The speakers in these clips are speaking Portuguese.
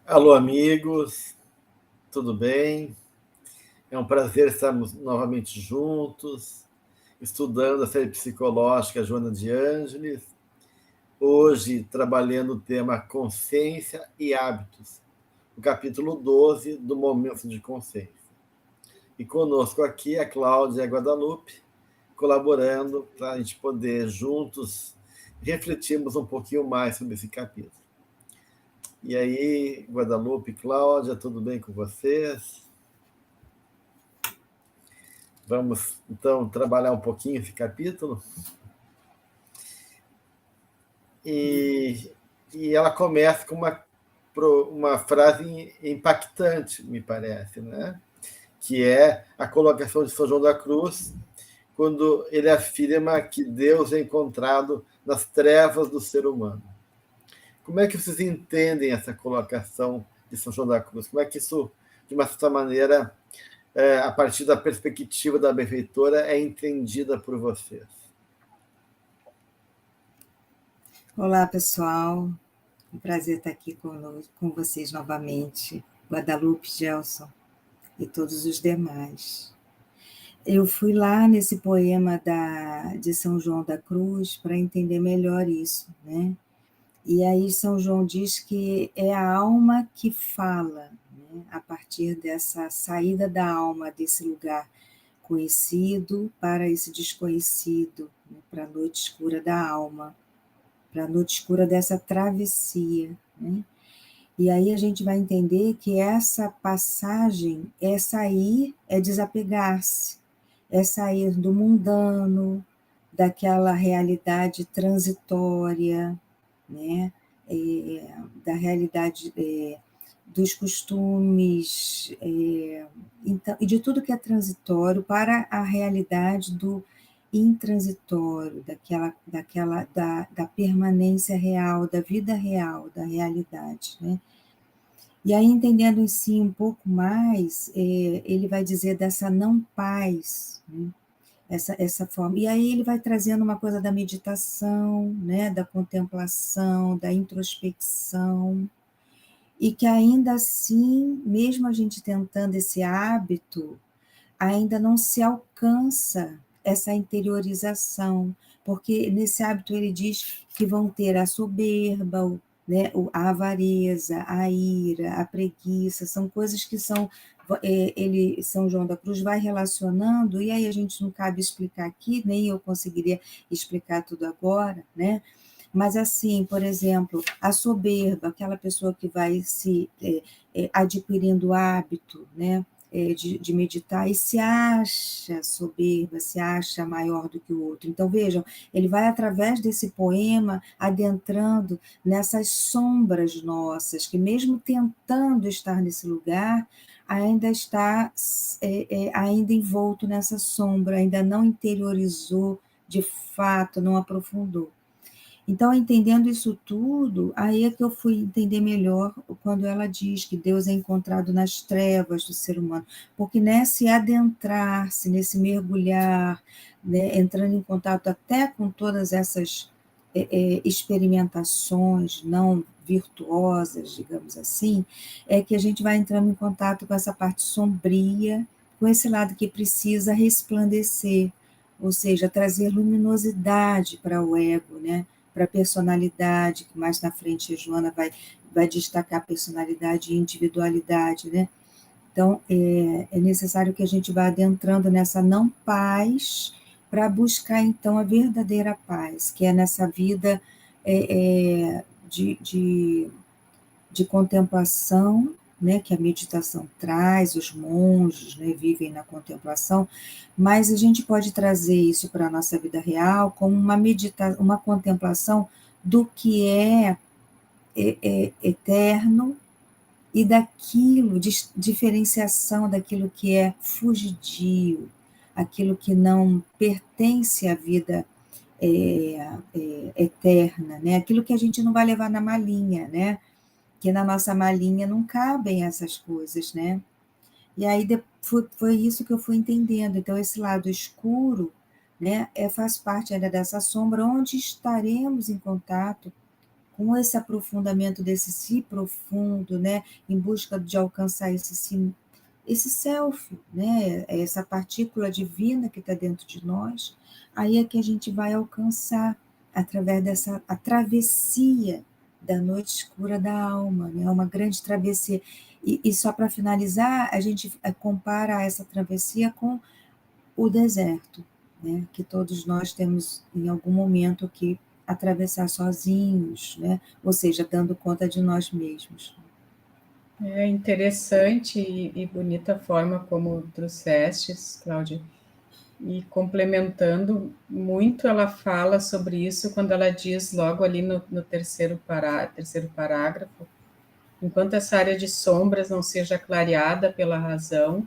Alô, amigos, tudo bem? É um prazer estarmos novamente juntos, estudando a série psicológica Joana de Ângeles, hoje trabalhando o tema consciência e hábitos, o capítulo 12 do Momento de Consciência. E conosco aqui a Cláudia Guadalupe, colaborando para a gente poder juntos refletirmos um pouquinho mais sobre esse capítulo. E aí, Guadalupe, Cláudia, tudo bem com vocês? Vamos, então, trabalhar um pouquinho esse capítulo. E, e ela começa com uma frase impactante, me parece, né? Que é a colocação de São João da Cruz, quando ele afirma que Deus é encontrado nas trevas do ser humano. Como é que vocês entendem essa colocação de São João da Cruz? Como é que isso, de uma certa maneira, a partir da perspectiva da benfeitora, é entendida por vocês? Olá, pessoal. Um prazer estar aqui com vocês novamente, Guadalupe, Gelson e todos os demais. Eu fui lá nesse poema de São João da Cruz para entender melhor isso, né? E aí São João diz que é a alma que fala, né? A partir dessa saída da alma desse lugar conhecido para esse desconhecido, né? Para a noite escura da alma, para a noite escura dessa travessia, né? E aí a gente vai entender que essa passagem é sair, é desapegar-se, é sair do mundano, daquela realidade transitória, né? Da realidade dos costumes, então, e de tudo que é transitório para a realidade do intransitório, da permanência real, da vida real, da realidade, né? E aí, entendendo em si um pouco mais, ele vai dizer dessa não paz, né? Essa forma. E aí ele vai trazendo uma coisa da meditação, né? Da contemplação, da introspecção, e que ainda assim, mesmo a gente tentando esse hábito, ainda não se alcança essa interiorização, porque nesse hábito ele diz que vão ter a soberba, né, a avareza, a ira, a preguiça, são coisas que São João da Cruz vai relacionando, e aí a gente não cabe explicar aqui, nem eu conseguiria explicar tudo agora, né? Mas assim, por exemplo, a soberba, aquela pessoa que vai se adquirindo hábito, né? De meditar e se acha soberba, se acha maior do que o outro. Então, vejam, ele vai, através desse poema, adentrando nessas sombras nossas, que mesmo tentando estar nesse lugar, ainda está ainda envolto nessa sombra, ainda não interiorizou de fato, não aprofundou. Então, entendendo isso tudo, aí é que eu fui entender melhor quando ela diz que Deus é encontrado nas trevas do ser humano, porque nesse adentrar-se, nesse mergulhar, né, entrando em contato até com todas essas experimentações não virtuosas, digamos assim, é que a gente vai entrando em contato com essa parte sombria, com esse lado que precisa resplandecer, ou seja, trazer luminosidade para o ego, né? Para a personalidade, que mais na frente a Joana vai destacar personalidade e individualidade, né? Então, é necessário que a gente vá adentrando nessa não paz para buscar, então, a verdadeira paz, que é nessa vida de contemplação, né, que a meditação traz, os monges, né, vivem na contemplação, mas a gente pode trazer isso para a nossa vida real como uma contemplação do que é eterno e daquilo, diferenciação daquilo que é fugidio, aquilo que não pertence à vida eterna, né? Aquilo que a gente não vai levar na malinha, né? Que na nossa malinha não cabem essas coisas, né? E aí foi isso que eu fui entendendo. Então, esse lado escuro, né, faz parte ainda dessa sombra, onde estaremos em contato com esse aprofundamento desse si profundo, né, em busca de alcançar esse si, esse self, né, essa partícula divina que está dentro de nós, aí é que a gente vai alcançar através dessa a travessia da noite escura da alma, né, uma grande travessia. E só para finalizar, a gente compara essa travessia com o deserto, né, que todos nós temos em algum momento que atravessar sozinhos, né, ou seja, dando conta de nós mesmos. É interessante e bonita a forma como trouxestes, Cláudia, e complementando muito, ela fala sobre isso quando ela diz logo ali no terceiro parágrafo, enquanto essa área de sombras não seja clareada pela razão,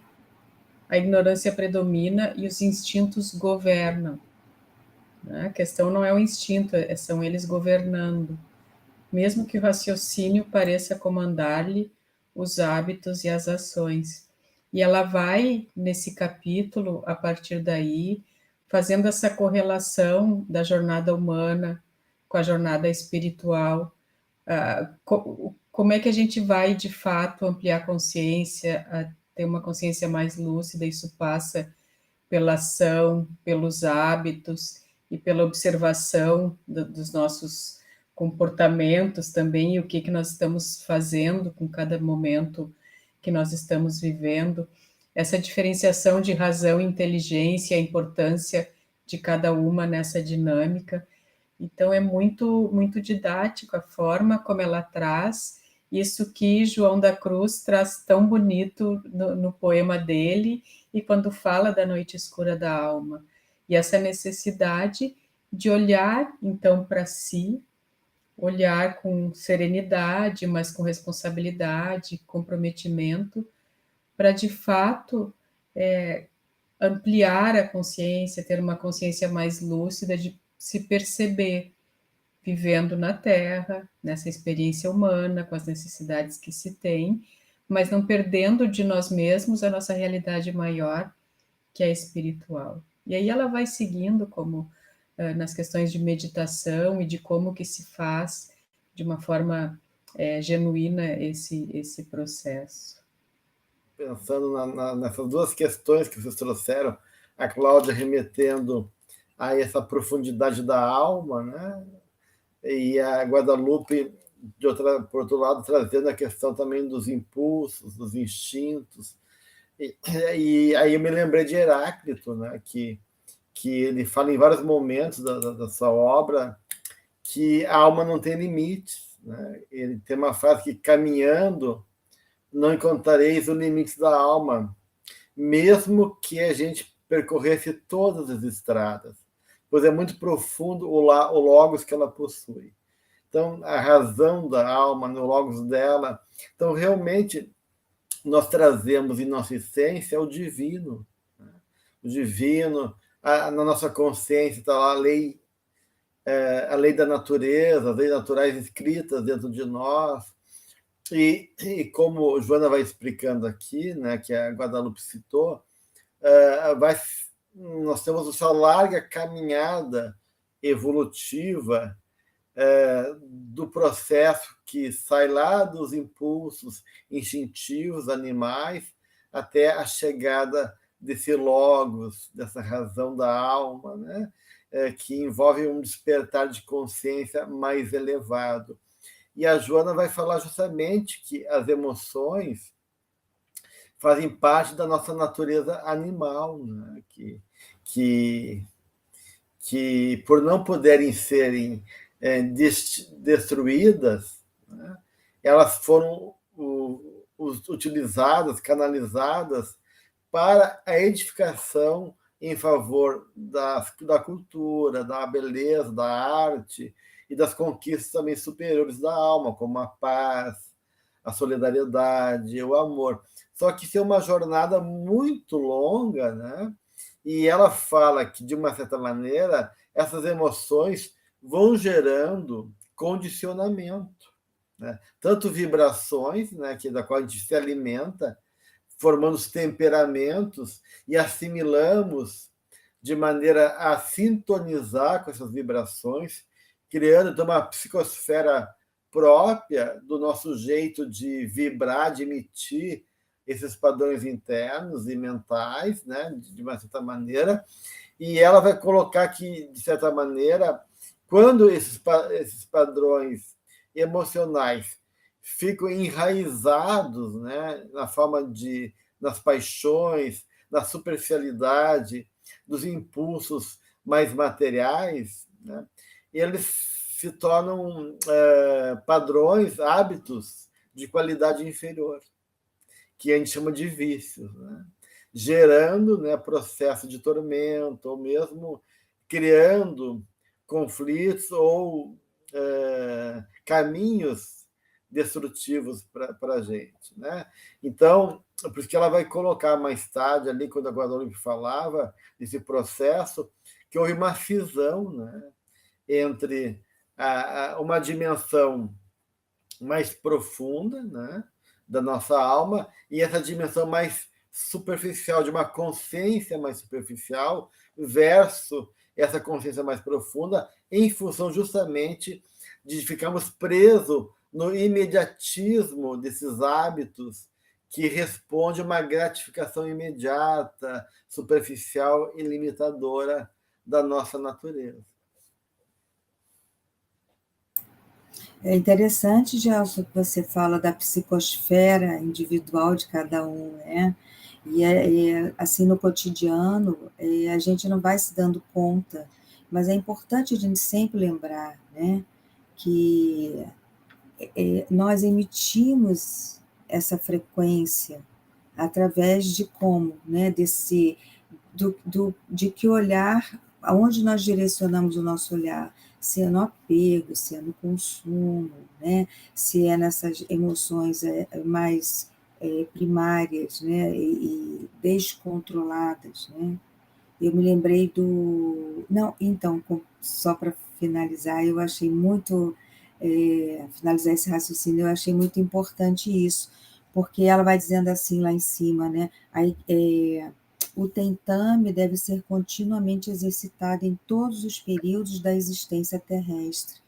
a ignorância predomina e os instintos governam. Né? A questão não é o instinto, são eles governando. Mesmo que o raciocínio pareça comandar-lhe os hábitos e as ações. E ela vai, nesse capítulo, a partir daí, fazendo essa correlação da jornada humana com a jornada espiritual. Como é que a gente vai, de fato, ampliar a consciência, a ter uma consciência mais lúcida? Isso passa pela ação, pelos hábitos e pela observação dos nossos comportamentos também, e o que nós estamos fazendo com cada momento que nós estamos vivendo. Essa diferenciação de razão e inteligência, a importância de cada uma nessa dinâmica. Então, é muito, muito didático a forma como ela traz isso que João da Cruz traz tão bonito no poema dele, e quando fala da noite escura da alma. E essa necessidade de olhar, então, para si, olhar com serenidade, mas com responsabilidade, comprometimento, para, de fato, ampliar a consciência, ter uma consciência mais lúcida de se perceber vivendo na Terra, nessa experiência humana, com as necessidades que se tem, mas não perdendo de nós mesmos a nossa realidade maior, que é espiritual. E aí ela vai seguindo como nas questões de meditação e de como que se faz de uma forma genuína esse processo. Pensando nessas duas questões que vocês trouxeram, a Cláudia remetendo a essa profundidade da alma, né? E a Guadalupe, por outro lado, trazendo a questão também dos impulsos, dos instintos. E aí eu me lembrei de Heráclito, né? Que ele fala em vários momentos da sua obra que a alma não tem limites. Né? Ele tem uma frase que, caminhando, não encontrareis o limite da alma, mesmo que a gente percorresse todas as estradas, pois é muito profundo o logos que ela possui. Então, a razão da alma, no logos dela. Então, realmente, nós trazemos em nossa essência o divino. Né? O divino, na nossa consciência está lá a lei da natureza, as leis naturais escritas dentro de nós. E como Joana vai explicando aqui, né, que a Guadalupe citou, nós temos essa larga caminhada evolutiva do processo que sai lá dos impulsos instintivos animais até a chegada desse logos, dessa razão da alma, né, que envolve um despertar de consciência mais elevado. E a Joana vai falar justamente que as emoções fazem parte da nossa natureza animal, né? que por não poderem serem destruídas, né? Elas foram utilizadas, canalizadas para a edificação em favor da cultura, da beleza, da arte e das conquistas também superiores da alma, como a paz, a solidariedade, o amor. Só que isso é uma jornada muito longa, né? E ela fala que, de uma certa maneira, essas emoções vão gerando condicionamento, né? Tanto vibrações, né, da qual a gente se alimenta, formando os temperamentos e assimilamos de maneira a sintonizar com essas vibrações, criando então uma psicosfera própria do nosso jeito de vibrar, de emitir esses padrões internos e mentais, né, de uma certa maneira, e ela vai colocar que, de certa maneira, quando esses padrões emocionais ficam enraizados, né, na forma nas paixões, na superficialidade, dos impulsos mais materiais, né, eles se tornam padrões, hábitos de qualidade inferior, que a gente chama de vícios, né, gerando, né, processo de tormento, ou mesmo criando conflitos ou caminhos destrutivos para a gente, né? Então, por isso que ela vai colocar mais tarde, ali, quando a Guadalupe falava desse processo, que houve uma cisão, né, entre uma dimensão mais profunda, né, da nossa alma e essa dimensão mais superficial, de uma consciência mais superficial, versus essa consciência mais profunda, em função justamente de ficarmos presos no imediatismo desses hábitos que responde a uma gratificação imediata, superficial e limitadora da nossa natureza. É interessante, Gelson, que você fala da psicosfera individual de cada um, né? E assim, no cotidiano, a gente não vai se dando conta, mas é importante a gente sempre lembrar, né, que nós emitimos essa frequência através de como, né, de que olhar, aonde nós direcionamos o nosso olhar, se é no apego, se é no consumo, né, se é nessas emoções mais primárias, né, e descontroladas, né. Eu me lembrei do... Não, então, só para finalizar, eu achei muito... finalizar esse raciocínio, eu achei muito importante isso, porque ela vai dizendo assim lá em cima, né? Aí, o tentame deve ser continuamente exercitado em todos os períodos da existência terrestre,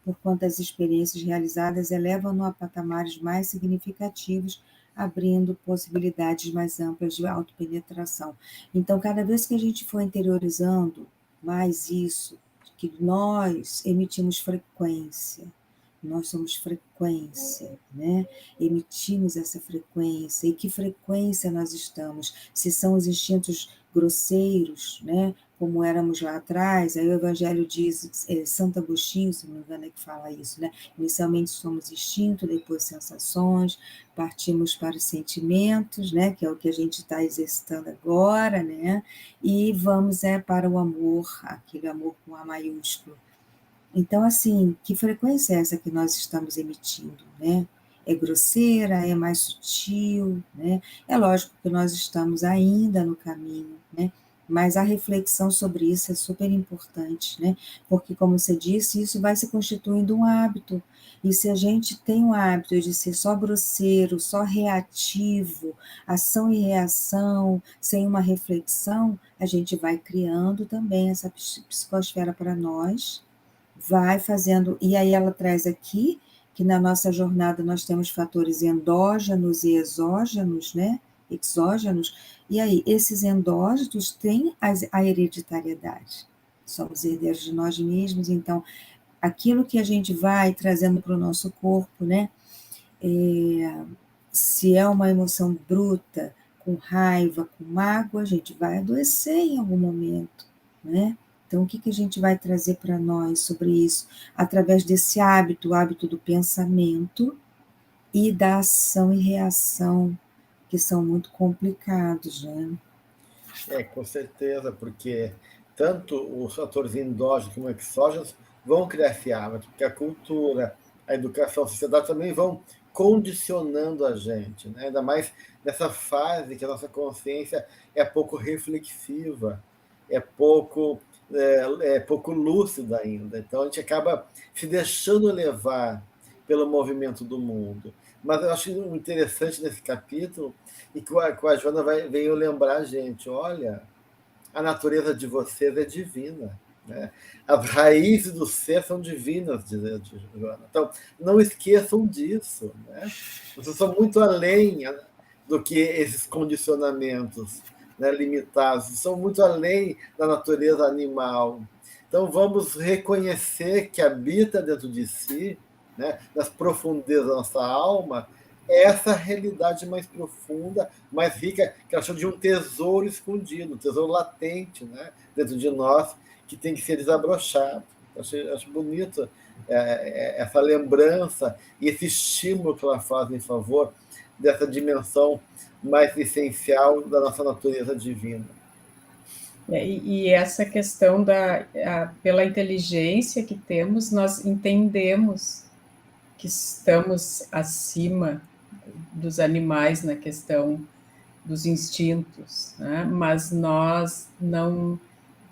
porquanto as experiências realizadas elevam-no a patamares mais significativos, abrindo possibilidades mais amplas de autopenetração. Então, cada vez que a gente for interiorizando mais isso, que nós emitimos frequência, nós somos frequência, né? Emitimos essa frequência. E que frequência nós estamos? Se são os instintos grosseiros, né? Como éramos lá atrás, aí o Evangelho diz, Santo Agostinho, se não me engano, é que fala isso, né? Inicialmente somos instinto, depois sensações, partimos para os sentimentos, né? Que é o que a gente está exercitando agora, né? E vamos para o amor, aquele amor com A maiúsculo. Então, assim, que frequência é essa que nós estamos emitindo, né? É grosseira, é mais sutil, né? É lógico que nós estamos ainda no caminho, né? Mas a reflexão sobre isso é super importante, né? Porque, como você disse, isso vai se constituindo um hábito. E se a gente tem um hábito de ser só grosseiro, só reativo, ação e reação, sem uma reflexão, a gente vai criando também essa psicosfera para nós, vai fazendo, e aí ela traz aqui que na nossa jornada nós temos fatores endógenos e exógenos, né? Exógenos, e aí esses endógenos têm a hereditariedade. Somos herdeiros de nós mesmos, então aquilo que a gente vai trazendo para o nosso corpo, né? Se é uma emoção bruta, com raiva, com mágoa, a gente vai adoecer em algum momento, né? Então, o que a gente vai trazer para nós sobre isso? Através desse hábito, o hábito do pensamento e da ação e reação, que são muito complicados, né? Com certeza, porque tanto os fatores endógenos como exógenos vão criar esse hábito, porque a cultura, a educação, a sociedade também vão condicionando a gente, né? Ainda mais nessa fase que a nossa consciência é pouco reflexiva, é pouco lúcida ainda. Então, a gente acaba se deixando levar pelo movimento do mundo. Mas eu acho interessante nesse capítulo, e que a Joana veio lembrar a gente, olha, a natureza de vocês é divina. né? As raízes do ser são divinas, diz Joana. Então, não esqueçam disso. Né? Vocês são muito além do que esses condicionamentos, né, limitados, são muito além da natureza animal. Então, vamos reconhecer que habita dentro de si, né, nas profundezas da nossa alma, essa realidade mais profunda, mais rica, que ela chama de um tesouro escondido, um tesouro latente, né, dentro de nós, que tem que ser desabrochado. Acho bonito essa lembrança e esse estímulo que ela faz em favor dessa dimensão mais essencial da nossa natureza divina. E essa questão pela inteligência que temos, nós entendemos que estamos acima dos animais na questão dos instintos, né? Mas nós não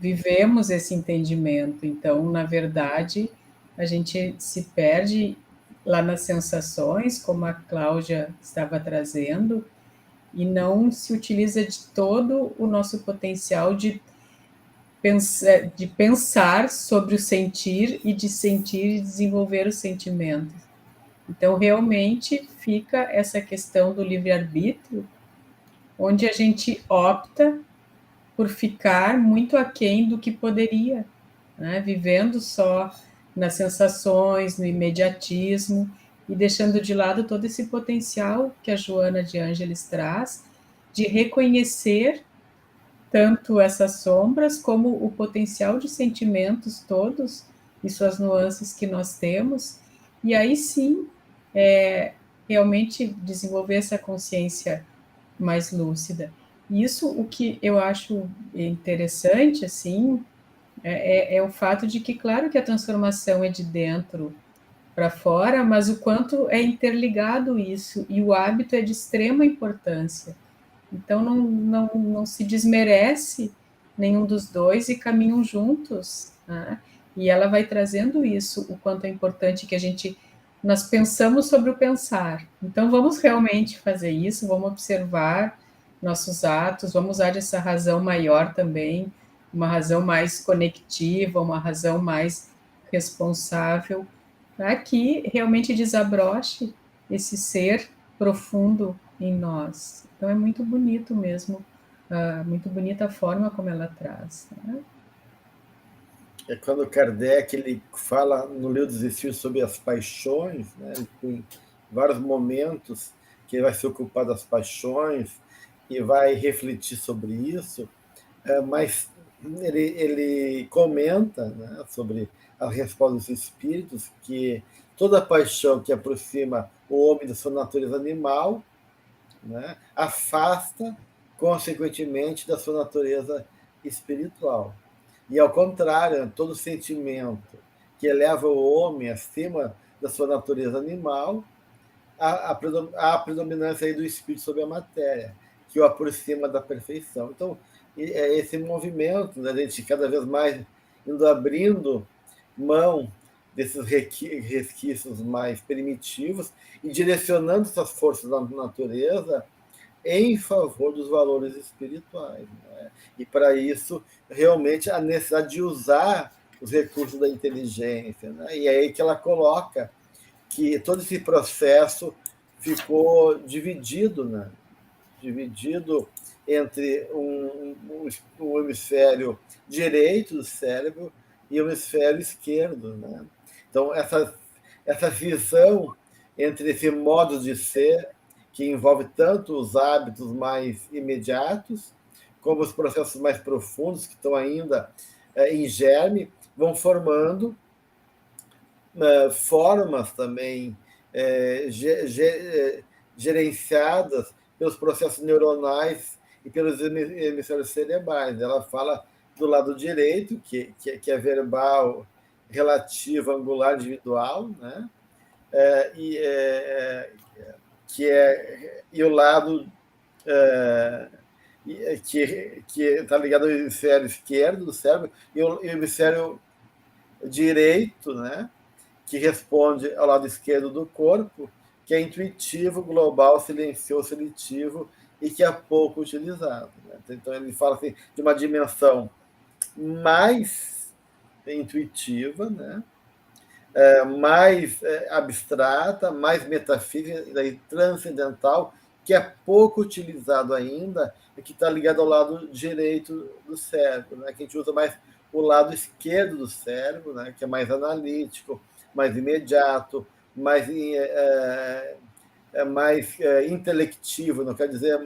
vivemos esse entendimento. Então, na verdade, a gente se perde lá nas sensações, como a Cláudia estava trazendo, e não se utiliza de todo o nosso potencial de pensar sobre o sentir e de sentir e desenvolver os sentimentos. Então, realmente fica essa questão do livre-arbítrio, onde a gente opta por ficar muito aquém do que poderia, né? Vivendo só nas sensações, no imediatismo, e deixando de lado todo esse potencial que a Joana de Ângeles traz, de reconhecer tanto essas sombras como o potencial de sentimentos todos e suas nuances que nós temos, e aí sim, realmente desenvolver essa consciência mais lúcida. Isso, o que eu acho interessante, assim, é o fato de que, claro que a transformação é de dentro para fora, mas o quanto é interligado isso, e o hábito é de extrema importância. Então, não se desmerece nenhum dos dois e caminham juntos, né? E ela vai trazendo isso, o quanto é importante que nós pensamos sobre o pensar. Então, vamos realmente fazer isso, vamos observar nossos atos, vamos usar essa razão maior também, uma razão mais conectiva, uma razão mais responsável, para que realmente desabroche esse ser profundo em nós. Então é muito bonito mesmo, muito bonita a forma como ela traz. Né? É quando Kardec ele fala no Livro dos Espíritos sobre as paixões, né? Ele tem vários momentos que ele vai se ocupar das paixões e vai refletir sobre isso, mas ele comenta, né, sobre a resposta dos espíritos que toda paixão que aproxima o homem da sua natureza animal, né, afasta, consequentemente, da sua natureza espiritual. E, ao contrário, todo sentimento que eleva o homem acima da sua natureza animal, a predominância aí do espírito sobre a matéria, que o aproxima da perfeição. Então, é esse movimento, né, a gente cada vez mais indo abrindo mão desses resquícios mais primitivos e direcionando essas forças da natureza em favor dos valores espirituais. Né? E, para isso, realmente, a necessidade de usar os recursos da inteligência. Né? E é aí que ela coloca que todo esse processo ficou dividido, né? Dividido entre um hemisfério direito do cérebro e o hemisfério esquerdo. Né? Então, essa visão entre esse modo de ser, que envolve tanto os hábitos mais imediatos, como os processos mais profundos, que estão ainda em germe, vão formando formas também gerenciadas pelos processos neuronais e pelos hemisférios cerebrais. Ela fala do lado direito, que é verbal, relativo, angular, individual, né? E o lado que está ligado ao hemisfério esquerdo do cérebro e o hemisfério direito, né? Que responde ao lado esquerdo do corpo, que é intuitivo, global, silencioso, seletivo e que é pouco utilizado. Né? Então, ele fala assim, de uma dimensão mais intuitiva, né? Mais abstrata, mais metafísica, daí transcendental, que é pouco utilizado ainda, e que está ligado ao lado direito do cérebro, né? Que a gente usa mais o lado esquerdo do cérebro, né? Que é mais analítico, mais imediato, mais intelectivo, não quer dizer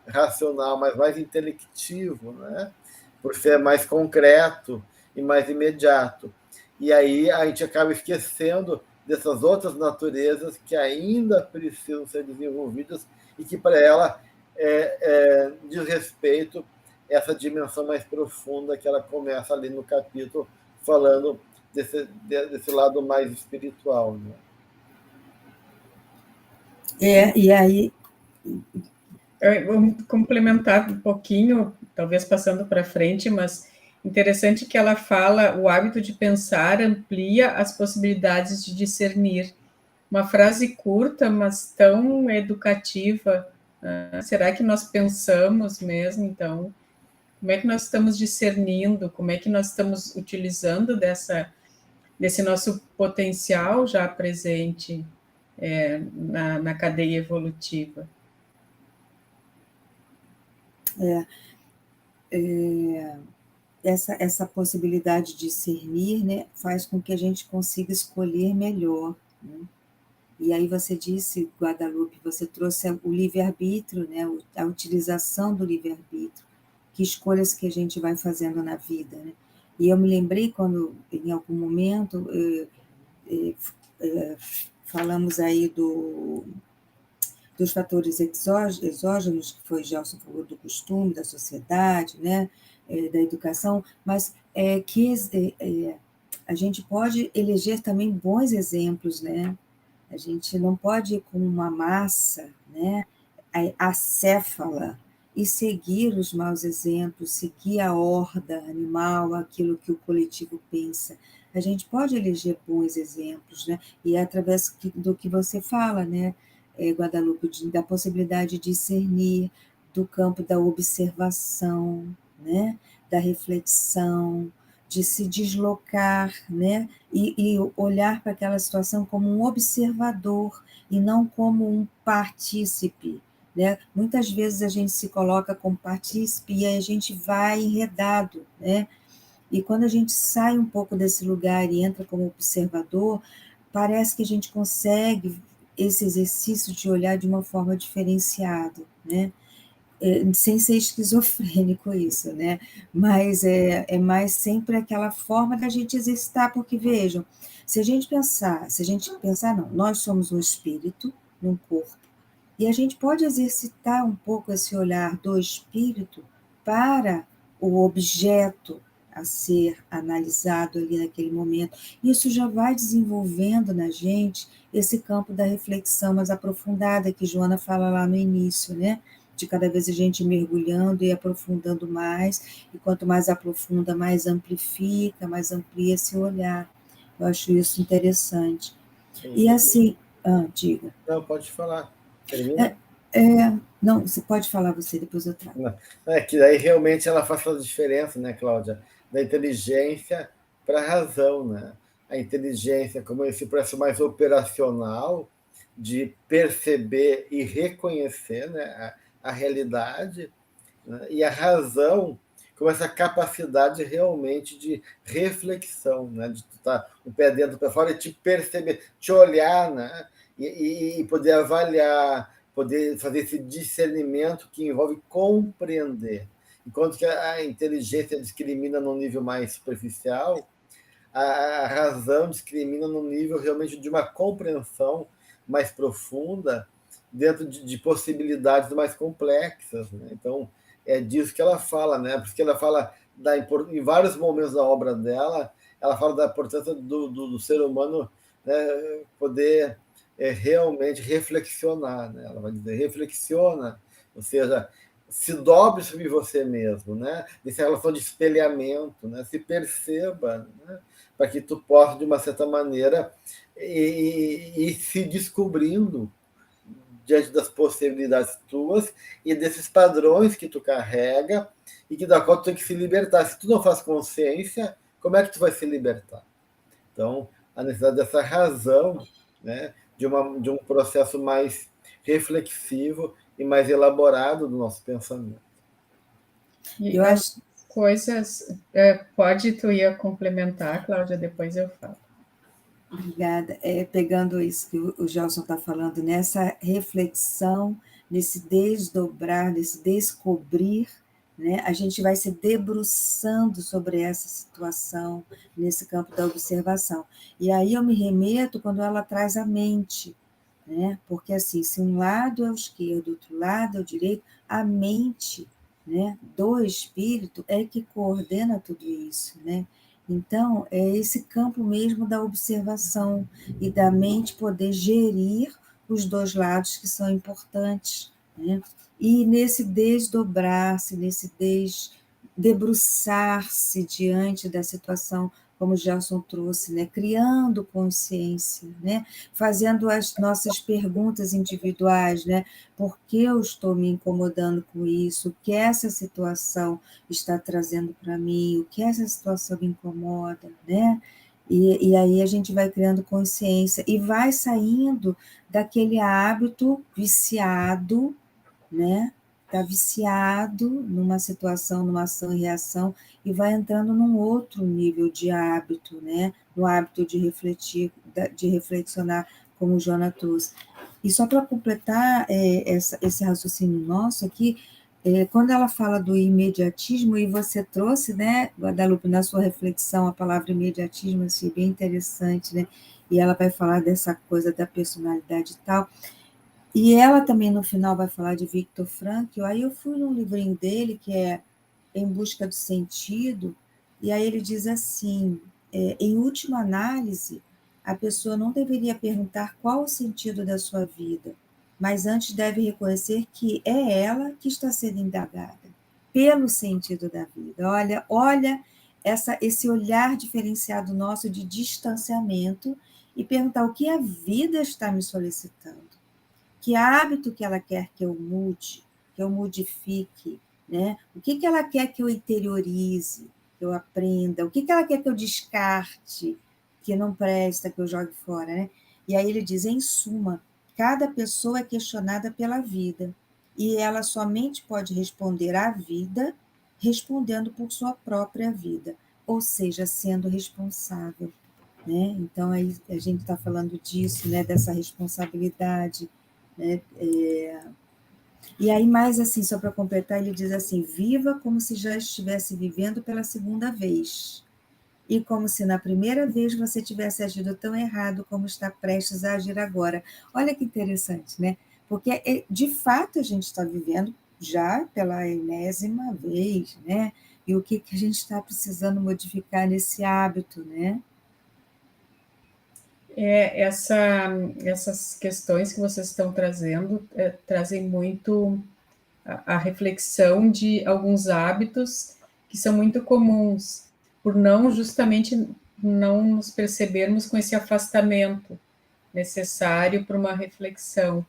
racional, mas mais intelectivo, né? Por ser mais concreto e mais imediato. E aí a gente acaba esquecendo dessas outras naturezas que ainda precisam ser desenvolvidas e que para ela diz respeito a essa dimensão mais profunda que ela começa ali no capítulo falando desse lado mais espiritual, né? E aí... Vamos complementar um pouquinho, talvez passando para frente, mas interessante que ela fala, o hábito de pensar amplia as possibilidades de discernir. Uma frase curta, mas tão educativa. Será que nós pensamos mesmo, então? Como é que nós estamos discernindo? Como é que nós estamos utilizando desse nosso potencial já presente na cadeia evolutiva? Essa possibilidade de discernir, né, faz com que a gente consiga escolher melhor, né? E aí você disse, Guadalupe, você trouxe o livre-arbítrio, né, a utilização do livre-arbítrio, que escolhas que a gente vai fazendo na vida, né? E eu me lembrei quando, em algum momento, falamos aí dos fatores exógenos, que foi Gelson falou do costume, da sociedade, né, da educação, mas a gente pode eleger também bons exemplos, né? A gente não pode ir com uma massa, né, acéfala, e seguir os maus exemplos, seguir a horda animal, aquilo que o coletivo pensa. A gente pode eleger bons exemplos, né? E é através do que você fala, né, Guadalupe, da possibilidade de discernir, do campo da observação, né, da reflexão, de se deslocar, né, e olhar para aquela situação como um observador e não como um partícipe, né? Muitas vezes a gente se coloca como partícipe e aí a gente vai enredado, né? E quando a gente sai um pouco desse lugar e entra como observador, parece que a gente consegue esse exercício de olhar de uma forma diferenciada, né? Sem ser esquizofrênico isso, né? Mas é mais sempre aquela forma da gente exercitar, porque vejam, se a gente pensar, não, nós somos um espírito num corpo, e a gente pode exercitar um pouco esse olhar do espírito para o objeto a ser analisado ali naquele momento. Isso já vai desenvolvendo na gente esse campo da reflexão mais aprofundada que Joana fala lá no início, né? De cada vez a gente mergulhando e aprofundando mais, e quanto mais aprofunda, mais amplifica, mais amplia esse olhar. Eu acho isso interessante. Sim. E assim, diga. Não, pode falar. Termina. Não, você pode falar você, depois eu trago. Que daí realmente ela faz toda a diferença, né, Cláudia? Da inteligência para a razão, né? A inteligência como esse processo mais operacional de perceber e reconhecer, né, a realidade, né? E a razão com essa capacidade realmente de reflexão, né? De tu estar o pé dentro para fora e te perceber, te olhar, né? E poder avaliar, poder fazer esse discernimento que envolve compreender. Enquanto que a inteligência discrimina no nível mais superficial, a razão discrimina no nível realmente de uma compreensão mais profunda dentro de possibilidades mais complexas, né? Então, é disso que ela fala, né? Porque ela fala em vários momentos da obra dela, ela fala da importância do ser humano, né, poder realmente reflexionar, né? Ela vai dizer, reflexiona, ou seja, se dobre sobre você mesmo, né? Nessa relação de espelhamento, né? Se perceba, né? Para que tu possa, de uma certa maneira, ir se descobrindo diante das possibilidades tuas e desses padrões que tu carrega e que da qual tu tem que se libertar. Se tu não faz consciência, como é que tu vai se libertar? Então, a necessidade dessa razão, né, de um processo mais reflexivo e mais elaborado do nosso pensamento. E Eu as acho, coisas, tu ia complementar, Cláudia, depois eu falo. obrigada. Pegando isso que o Gelson está falando, nessa reflexão, nesse desdobrar, nesse descobrir, né, a gente vai se debruçando sobre essa situação, nesse campo da observação. E aí eu me remeto quando ela traz a mente, né? Porque assim, se um lado é o esquerdo, outro lado é o direito, a mente, né, do espírito é que coordena tudo isso, né? Então, é esse campo mesmo da observação e da mente poder gerir os dois lados que são importantes, né? E nesse desdobrar-se, nesse debruçar-se diante da situação, como o Gelson trouxe, né? Criando consciência, né? Fazendo as nossas perguntas individuais, né? Por que eu estou me incomodando com isso? O que essa situação está trazendo para mim? O que essa situação me incomoda, né? E aí a gente vai criando consciência e vai saindo daquele hábito viciado, né? Está viciado numa situação, numa ação e reação, e vai entrando num outro nível de hábito, né? No hábito de refletir, de reflexionar, como o Jonas trouxe. E só para completar esse raciocínio nosso aqui, quando ela fala do imediatismo, e você trouxe, né, Guadalupe, na sua reflexão, a palavra imediatismo, achei bem interessante, né? E ela vai falar dessa coisa da personalidade e tal. E ela também, no final, vai falar de Viktor Frankl. Aí eu fui num livrinho dele, que é Em Busca do Sentido, e aí ele diz assim, em última análise, a pessoa não deveria perguntar qual o sentido da sua vida, mas antes deve reconhecer que é ela que está sendo indagada pelo sentido da vida. Olha esse olhar diferenciado nosso de distanciamento e perguntar o que a vida está me solicitando. Que hábito que ela quer que eu mude, que eu modifique, né? O que ela quer que eu interiorize, que eu aprenda, o que ela quer que eu descarte, que não presta, que eu jogue fora, né? E aí ele diz, em suma, cada pessoa é questionada pela vida, e ela somente pode responder à vida respondendo por sua própria vida, ou seja, sendo responsável, né? Então, aí a gente está falando disso, né? Dessa responsabilidade, né? E aí, mais assim, só para completar, ele diz assim: viva como se já estivesse vivendo pela segunda vez, e como se na primeira vez você tivesse agido tão errado como está prestes a agir agora. Olha que interessante, né? Porque, de fato, a gente está vivendo já pela enésima vez, né? E o que a gente está precisando modificar nesse hábito, né? Essas questões que vocês estão trazendo trazem muito a reflexão de alguns hábitos que são muito comuns, por não justamente não nos percebermos com esse afastamento necessário para uma reflexão.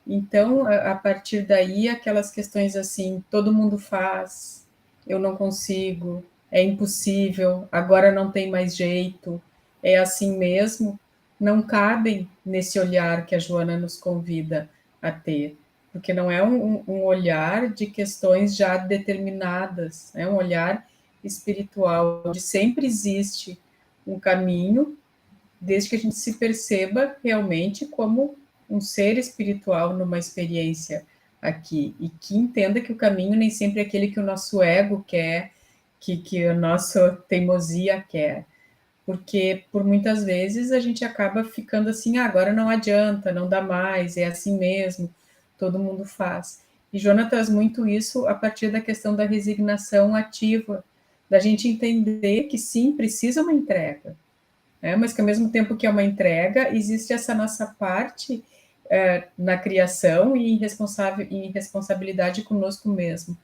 Então, a partir daí, aquelas questões assim, todo mundo faz, eu não consigo, é impossível, agora não tem mais jeito, é assim mesmo, não cabem nesse olhar que a Joana nos convida a ter, porque não é um olhar de questões já determinadas, é um olhar espiritual, onde sempre existe um caminho, desde que a gente se perceba realmente como um ser espiritual numa experiência aqui, e que entenda que o caminho nem sempre é aquele que o nosso ego quer, que a nossa teimosia quer, porque por muitas vezes a gente acaba ficando assim, agora não adianta, não dá mais, é assim mesmo, todo mundo faz. E Joana traz muito isso a partir da questão da resignação ativa, da gente entender que sim, precisa uma entrega, mas que ao mesmo tempo que é uma entrega, existe essa nossa parte na criação e em responsabilidade conosco mesmo.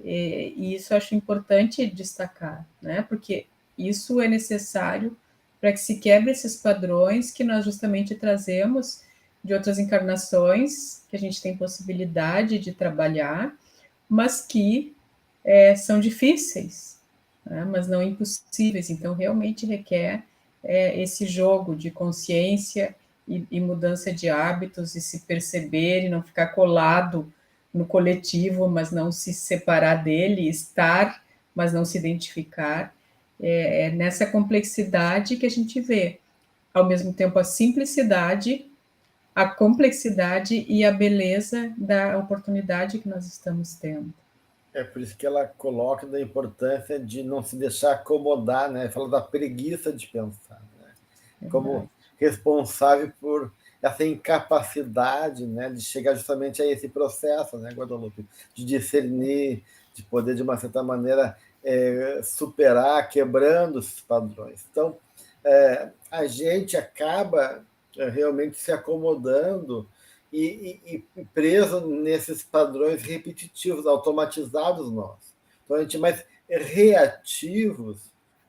E isso eu acho importante destacar, né? Porque isso é necessário para que se quebre esses padrões que nós justamente trazemos de outras encarnações, que a gente tem possibilidade de trabalhar, mas que são difíceis, né, mas não impossíveis. Então, realmente requer esse jogo de consciência e mudança de hábitos e se perceber e não ficar colado no coletivo, mas não se separar dele, estar, mas não se identificar. É nessa complexidade que a gente vê, ao mesmo tempo, a simplicidade, a complexidade e a beleza da oportunidade que nós estamos tendo. É por isso que ela coloca da importância de não se deixar acomodar, né? Fala da preguiça de pensar, né? Como responsável por essa incapacidade, né, de chegar justamente a esse processo, né, Guadalupe, de discernir, de poder, de uma certa maneira, superar, quebrando esses padrões. Então, a gente acaba realmente se acomodando e preso nesses padrões repetitivos, automatizados nossos. Então, a gente é mais reativos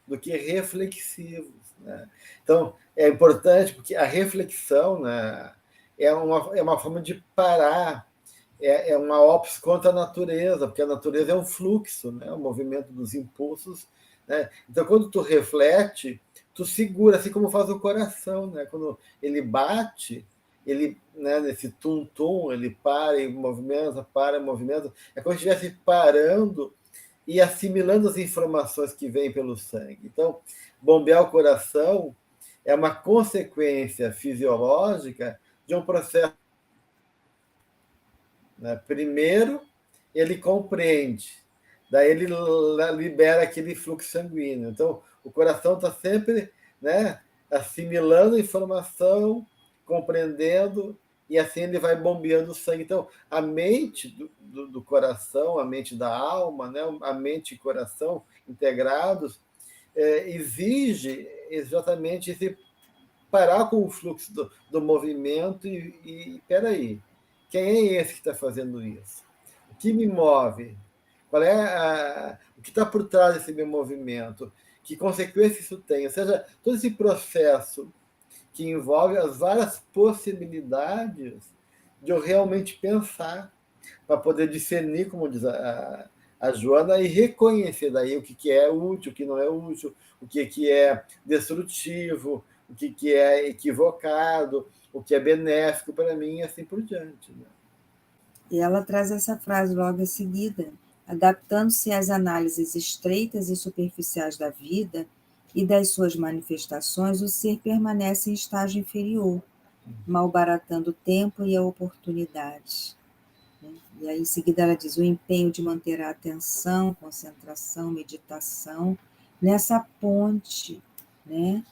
do que reflexivos, né? Então, é importante porque a reflexão, né, é uma forma de parar, uma ops contra a natureza, porque a natureza é um fluxo, né, um movimento dos impulsos, né? Então, quando tu reflete, tu segura, assim como faz o coração, né? Quando ele bate, ele, né, nesse tum-tum, ele para e movimenta, para e movimenta. É como se estivesse parando e assimilando as informações que vêm pelo sangue. Então, bombear o coração é uma consequência fisiológica de um processo, né? Primeiro, ele compreende, daí ele libera aquele fluxo sanguíneo. Então, o coração está sempre, né, assimilando informação, compreendendo, e assim ele vai bombeando o sangue. Então, a mente do coração, a mente da alma, né, a mente e coração integrados, exige exatamente esse parar com o fluxo do movimento e peraí, quem é esse que está fazendo isso? O que me move? Qual é o que está por trás desse meu movimento? Que consequência isso tem? Ou seja, todo esse processo que envolve as várias possibilidades de eu realmente pensar, para poder discernir, como diz a Joana, e reconhecer daí o que é útil, o que não é útil, o que é destrutivo, o que é equivocado, o que é benéfico para mim e assim por diante, né? E ela traz essa frase logo em seguida: adaptando-se às análises estreitas e superficiais da vida e das suas manifestações, o ser permanece em estágio inferior, malbaratando o tempo e a oportunidade. E aí, em seguida, ela diz: o empenho de manter a atenção, concentração, meditação, nessa ponte, né,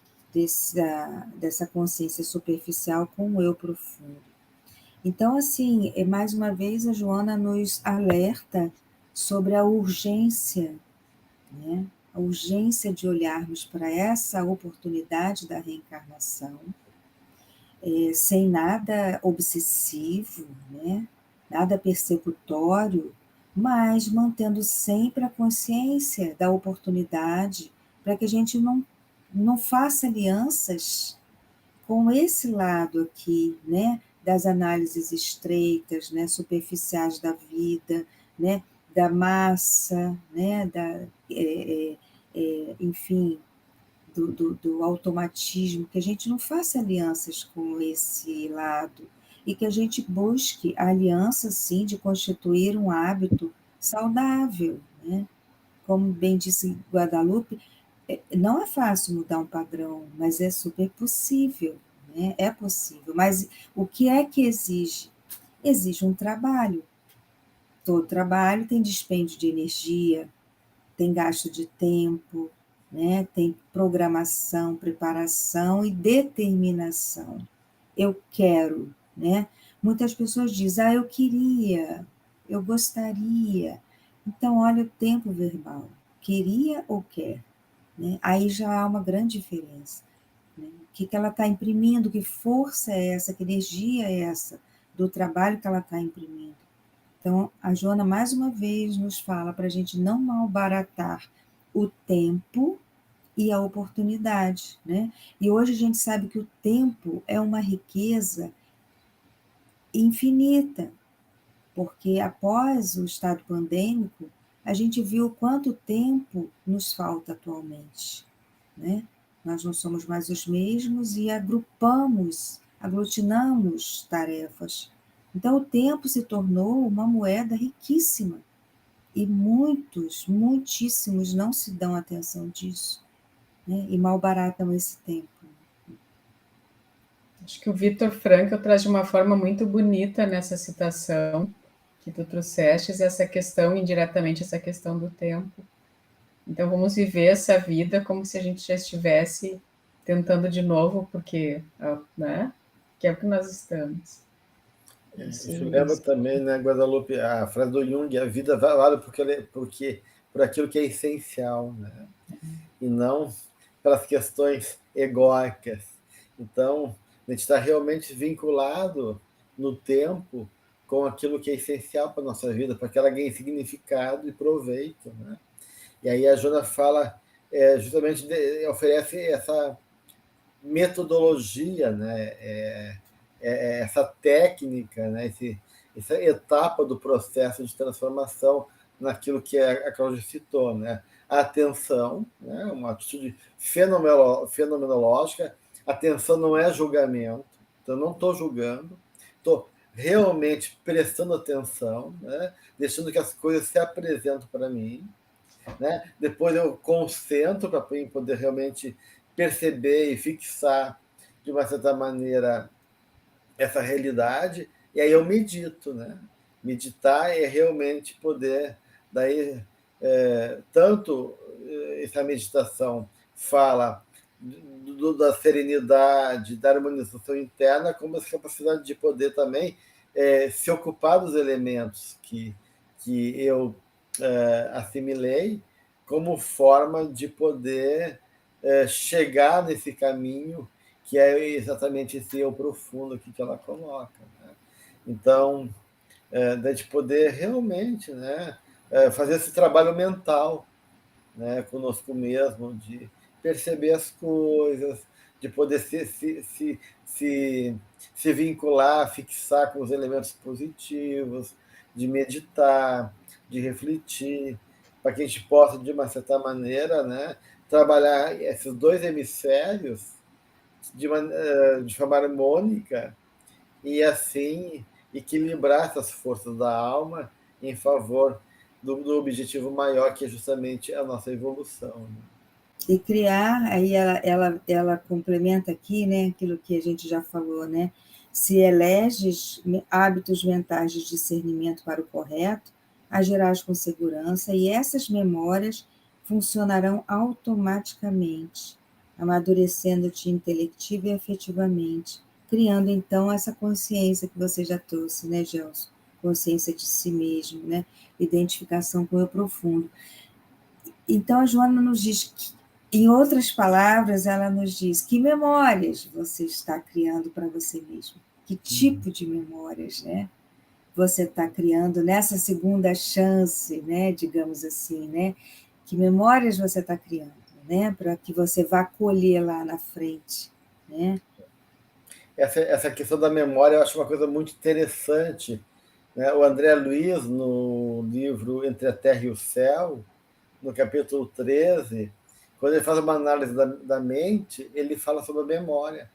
dessa consciência superficial com o eu profundo. Então, assim, mais uma vez, a Joana nos alerta sobre a urgência, né? A urgência de olharmos para essa oportunidade da reencarnação, sem nada obsessivo, né? Nada persecutório, mas mantendo sempre a consciência da oportunidade para que a gente não faça alianças com esse lado aqui, né, das análises estreitas, né, superficiais da vida, né, da massa, né, enfim, do automatismo, que a gente não faça alianças com esse lado e que a gente busque a aliança, sim, de constituir um hábito saudável, né? Como bem disse Guadalupe, não é fácil mudar um padrão, mas é super possível, né? É possível. Mas o que é que exige? Exige um trabalho. Todo trabalho tem dispêndio de energia, tem gasto de tempo, né? Tem programação, preparação e determinação. Eu quero, né? Muitas pessoas dizem: eu queria, eu gostaria. Então, olha o tempo verbal. Queria ou quer? Né? Aí já há uma grande diferença. Né? O que ela está imprimindo, que força é essa, que energia é essa do trabalho que ela está imprimindo. Então, a Joana, mais uma vez, nos fala para a gente não malbaratar o tempo e a oportunidade. Né? E hoje a gente sabe que o tempo é uma riqueza infinita, porque após o estado pandêmico, a gente viu quanto tempo nos falta atualmente, né? Nós não somos mais os mesmos e aglutinamos tarefas. Então, o tempo se tornou uma moeda riquíssima e muitíssimos não se dão atenção disso, né? E malbaratam esse tempo. Acho que o Viktor Frankl traz de uma forma muito bonita nessa citação que tu trouxeste, essa questão, indiretamente, essa questão do tempo. Então, vamos viver essa vida como se a gente já estivesse tentando de novo, porque, né? Que é o que nós estamos. Isso lembra também, né, Guadalupe, a frase do Jung: a vida vale por aquilo que é essencial, né? E não pelas questões egóicas. Então, a gente está realmente vinculado no tempo com aquilo que é essencial para a nossa vida, para que ela ganhe significado e proveito, né? E aí a Joana fala, justamente oferece essa metodologia, né? Essa técnica, né? Essa etapa do processo de transformação naquilo que a Cláudia citou, né? A atenção, né? Uma atitude fenomenológica. Atenção não é julgamento, então eu não estou julgando, estou realmente prestando atenção, né? Deixando que as coisas se apresentem para mim, né? Depois eu concentro para poder realmente perceber e fixar, de uma certa maneira, essa realidade, e aí eu medito, né? Meditar é realmente poder, daí, tanto essa meditação fala da serenidade, da harmonização interna, como essa capacidade de poder também se ocupar dos elementos que eu assimilei, como forma de poder chegar nesse caminho que é exatamente esse eu profundo aqui que ela coloca, né? Então, da gente poder realmente, né, fazer esse trabalho mental, né, conosco mesmo, de perceber as coisas, de poder se vincular, fixar com os elementos positivos, de meditar, de refletir, para que a gente possa, de uma certa maneira, né, trabalhar esses dois hemisférios de forma harmônica e, assim, equilibrar essas forças da alma em favor do objetivo maior, que é justamente a nossa evolução, né? E criar, aí ela complementa aqui, né, aquilo que a gente já falou, né? Se eleges hábitos mentais de discernimento para o correto, agirás com segurança e essas memórias funcionarão automaticamente, amadurecendo-te intelectiva e afetivamente, criando então essa consciência que você já trouxe, né, Gelson? Consciência de si mesmo, né? Identificação com o eu profundo. Então a Joana nos diz que, em outras palavras, ela nos diz que memórias você está criando para você mesmo, que tipo de memórias, né? Você está criando nessa segunda chance, né? Digamos assim, né? Que memórias você está criando, né? Para que você vá colher lá na frente, né? Essa questão da memória eu acho uma coisa muito interessante, né? O André Luiz, no livro Entre a Terra e o Céu, no capítulo 13, quando ele faz uma análise da mente, ele fala sobre a memória.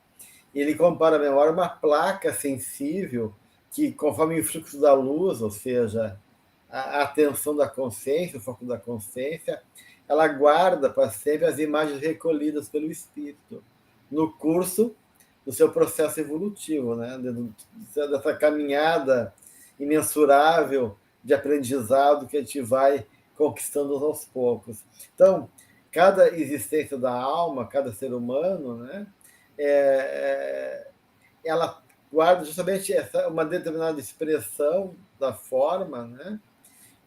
Ele compara a memória a uma placa sensível que, conforme o fluxo da luz, ou seja, a atenção da consciência, o foco da consciência, ela guarda para sempre as imagens recolhidas pelo espírito no curso do seu processo evolutivo, né? Dessa caminhada imensurável de aprendizado que a gente vai conquistando aos poucos. Então, cada existência da alma, cada ser humano, né, ela guarda justamente uma determinada expressão da forma, né,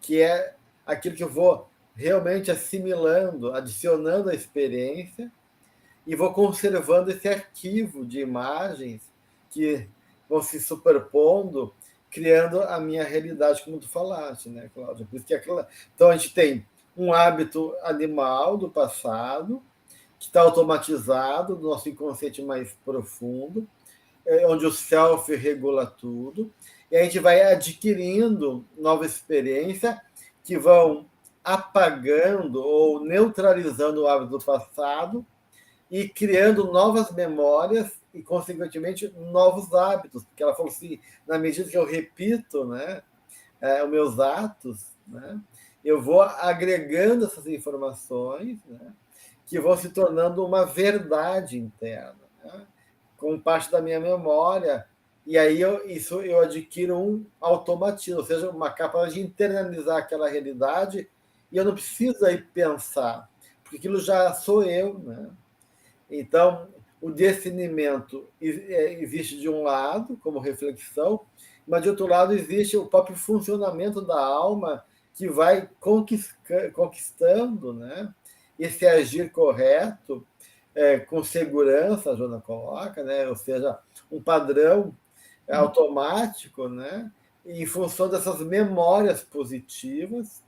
que é aquilo que eu vou realmente assimilando, adicionando à experiência, e vou conservando esse arquivo de imagens que vão se superpondo, criando a minha realidade, como tu falaste, né, Cláudia? Por isso que Então, a gente tem um hábito animal do passado, que está automatizado no nosso inconsciente mais profundo, onde o self regula tudo, e a gente vai adquirindo nova experiência que vão apagando ou neutralizando o hábito do passado e criando novas memórias e, consequentemente, novos hábitos. Porque ela falou assim, na medida que eu repito, né, os meus atos, né, eu vou agregando essas informações, né, que vão se tornando uma verdade interna, né, com parte da minha memória. E aí eu adquiro um automatismo, ou seja, uma capacidade de internalizar aquela realidade, e eu não preciso aí pensar, porque aquilo já sou eu, né? Então, o discernimento existe de um lado, como reflexão, mas de outro lado existe o próprio funcionamento da alma que vai conquistando, né, esse agir correto, com segurança, a Joana coloca, né, ou seja, um padrão automático, né, em função dessas memórias positivas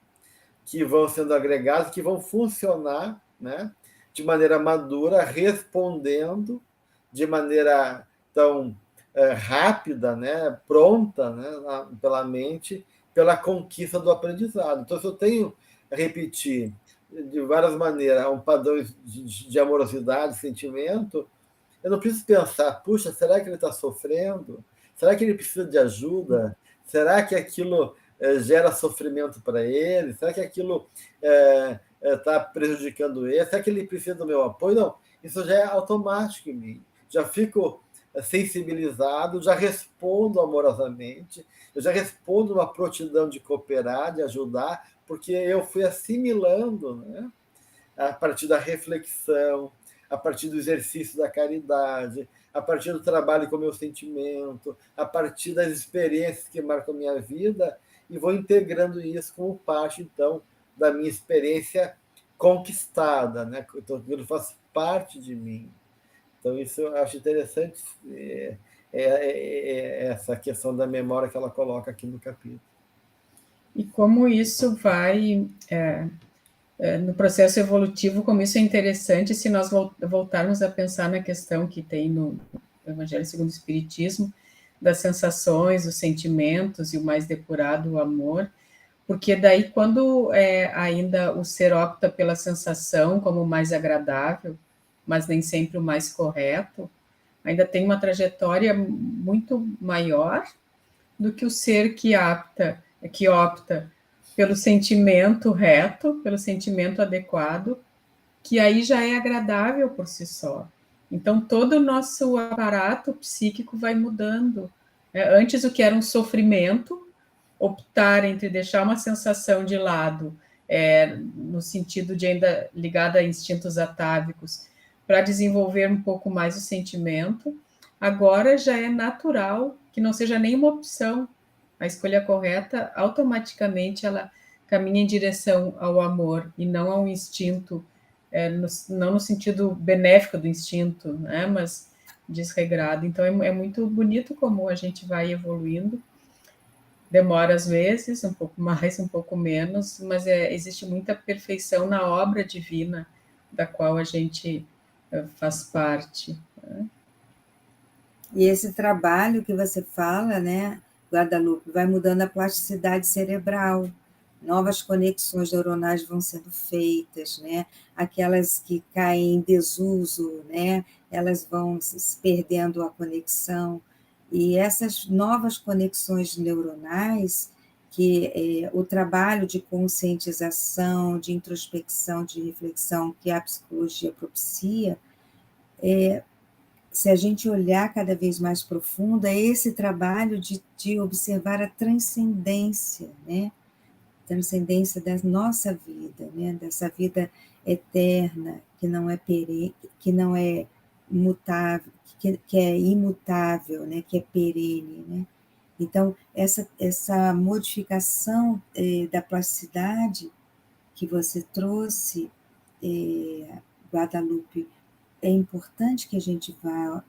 que vão sendo agregadas, que vão funcionar, né, de maneira madura, respondendo de maneira tão rápida, né, pronta, né, pela mente, pela conquista do aprendizado. Então, se eu tenho a repetir de várias maneiras um padrão de amorosidade, sentimento, eu não preciso pensar, puxa, será que ele está sofrendo? Será que ele precisa de ajuda? Será que aquilo gera sofrimento para ele? Será que aquilo está prejudicando ele? Será que ele precisa do meu apoio? Não, isso já é automático em mim. Já fico sensibilizado, já respondo amorosamente, eu já respondo uma prontidão de cooperar, de ajudar, porque eu fui assimilando, né, a partir da reflexão, a partir do exercício da caridade, a partir do trabalho com o meu sentimento, a partir das experiências que marcam a minha vida, e vou integrando isso como parte, então, da minha experiência conquistada, né? Então, aquilo faz parte de mim. Então, isso eu acho interessante, essa questão da memória que ela coloca aqui no capítulo. E como isso vai... no processo evolutivo, como isso é interessante, se nós voltarmos a pensar na questão que tem no Evangelho segundo o Espiritismo, das sensações, os sentimentos e o mais depurado, o amor, porque daí quando ainda o ser opta pela sensação como o mais agradável, mas nem sempre o mais correto, ainda tem uma trajetória muito maior do que o ser que opta pelo sentimento reto, pelo sentimento adequado, que aí já é agradável por si só. Então, todo o nosso aparato psíquico vai mudando. Antes, o que era um sofrimento, optar entre deixar uma sensação de lado, no sentido de ainda ligada a instintos atávicos, para desenvolver um pouco mais o sentimento, agora já é natural que não seja nenhuma opção. A escolha correta, automaticamente, ela caminha em direção ao amor e não ao instinto, não no sentido benéfico do instinto, né, mas desregrado. Então, é muito bonito como a gente vai evoluindo. Demora às vezes, um pouco mais, um pouco menos, mas existe muita perfeição na obra divina da qual a gente faz parte. Né? E esse trabalho que você fala, né, Guadalupe, vai mudando a plasticidade cerebral, novas conexões neuronais vão sendo feitas, né? Aquelas que caem em desuso, né? Elas vão se perdendo a conexão. E essas novas conexões neuronais, que o trabalho de conscientização, de introspecção, de reflexão que a psicologia propicia, se a gente olhar cada vez mais profundo, é esse trabalho de observar a transcendência, né? Transcendência da nossa vida, né? Dessa vida eterna, que não é perene, que não é mutável, que é imutável, né? Que é perene, né? Então, essa modificação da plasticidade que você trouxe, Guadalupe, é importante que a gente vá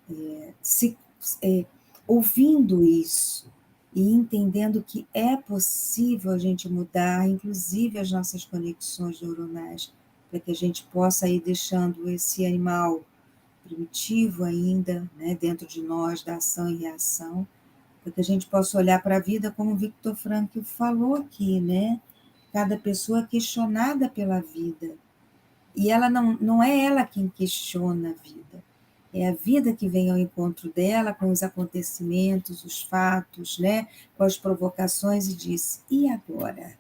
ouvindo isso e entendendo que é possível a gente mudar, inclusive as nossas conexões neuronais, para que a gente possa ir deixando esse animal primitivo ainda, né, dentro de nós, da ação e reação, para que a gente possa olhar para a vida como o Viktor Frankl falou aqui, né? cada pessoa é questionada pela vida. E ela não é ela quem questiona a vida. É a vida que vem ao encontro dela com os acontecimentos, os fatos, né? Com as provocações e diz, e agora?